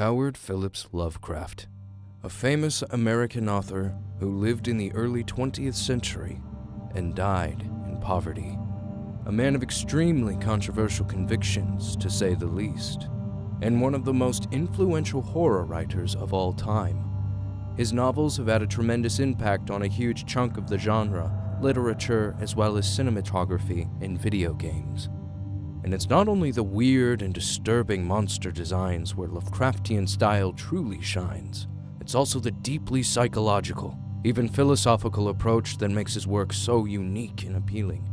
Howard Phillips Lovecraft, a famous American author who lived in the early 20th century and died in poverty. A man of extremely controversial convictions, to say the least, and one of the most influential horror writers of all time. His novels have had a tremendous impact on a huge chunk of the genre, literature, as well as cinematography and video games. And it's not only the weird and disturbing monster designs where Lovecraftian style truly shines, it's also the deeply psychological, even philosophical approach that makes his work so unique and appealing.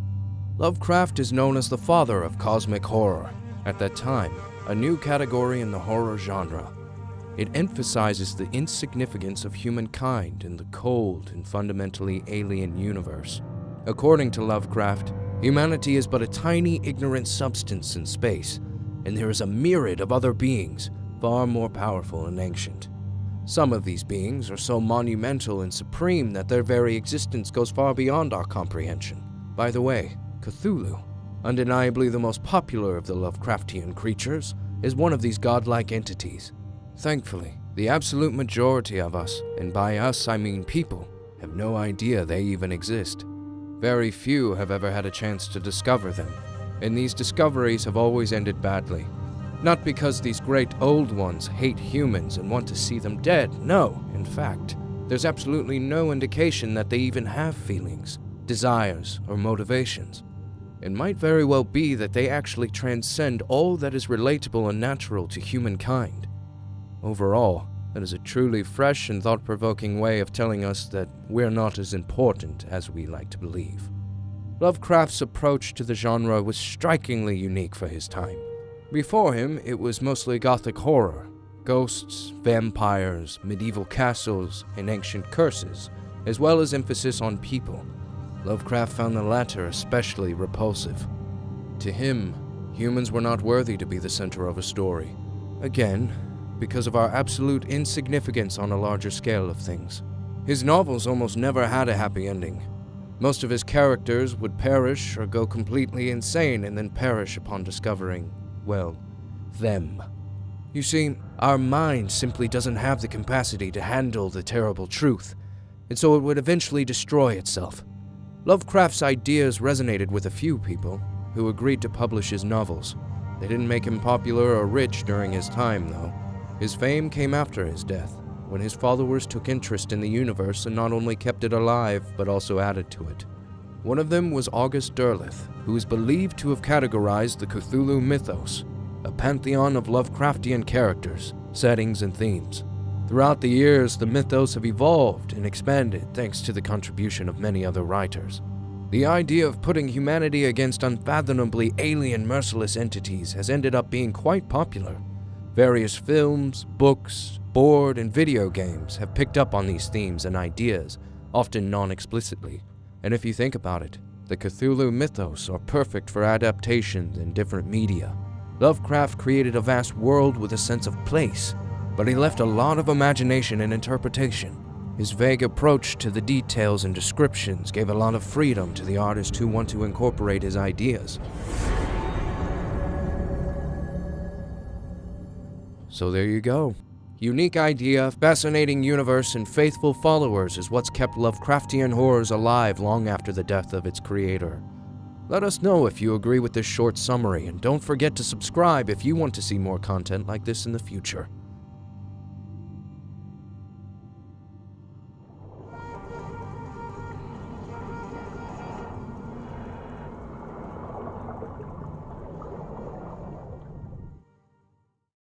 Lovecraft is known as the father of cosmic horror, at that time, a new category in the horror genre. It emphasizes the insignificance of humankind in the cold and fundamentally alien universe. According to Lovecraft, humanity is but a tiny, ignorant substance in space, and there is a myriad of other beings, far more powerful and ancient. Some of these beings are so monumental and supreme that their very existence goes far beyond our comprehension. By the way, Cthulhu, undeniably the most popular of the Lovecraftian creatures, is one of these godlike entities. Thankfully, the absolute majority of us, and by us I mean people, have no idea they even exist. Very few have ever had a chance to discover them, and these discoveries have always ended badly. Not because these great old ones hate humans and want to see them dead, no. In fact, there's absolutely no indication that they even have feelings, desires, or motivations. It might very well be that they actually transcend all that is relatable and natural to humankind. Overall, that is a truly fresh and thought-provoking way of telling us that we're not as important as we like to believe. Lovecraft's approach to the genre was strikingly unique for his time. Before him, it was mostly gothic horror, ghosts, vampires, medieval castles, and ancient curses, as well as emphasis on people. Lovecraft found the latter especially repulsive. To him, humans were not worthy to be the center of a story. Again, because of our absolute insignificance on a larger scale of things. His novels almost never had a happy ending. Most of his characters would perish or go completely insane and then perish upon discovering, well, them. You see, our mind simply doesn't have the capacity to handle the terrible truth, and so it would eventually destroy itself. Lovecraft's ideas resonated with a few people who agreed to publish his novels. They didn't make him popular or rich during his time, though. His fame came after his death, when his followers took interest in the universe and not only kept it alive, but also added to it. One of them was August Derleth, who is believed to have categorized the Cthulhu mythos, a pantheon of Lovecraftian characters, settings, and themes. Throughout the years, the mythos have evolved and expanded thanks to the contribution of many other writers. The idea of putting humanity against unfathomably alien, merciless entities has ended up being quite popular. Various films, books, board, and video games have picked up on these themes and ideas, often non-explicitly. And if you think about it, the Cthulhu mythos are perfect for adaptations in different media. Lovecraft created a vast world with a sense of place, but he left a lot of imagination and interpretation. His vague approach to the details and descriptions gave a lot of freedom to the artists who want to incorporate his ideas. So there you go. Unique idea, fascinating universe, and faithful followers is what's kept Lovecraftian horrors alive long after the death of its creator. Let us know if you agree with this short summary, and don't forget to subscribe if you want to see more content like this in the future.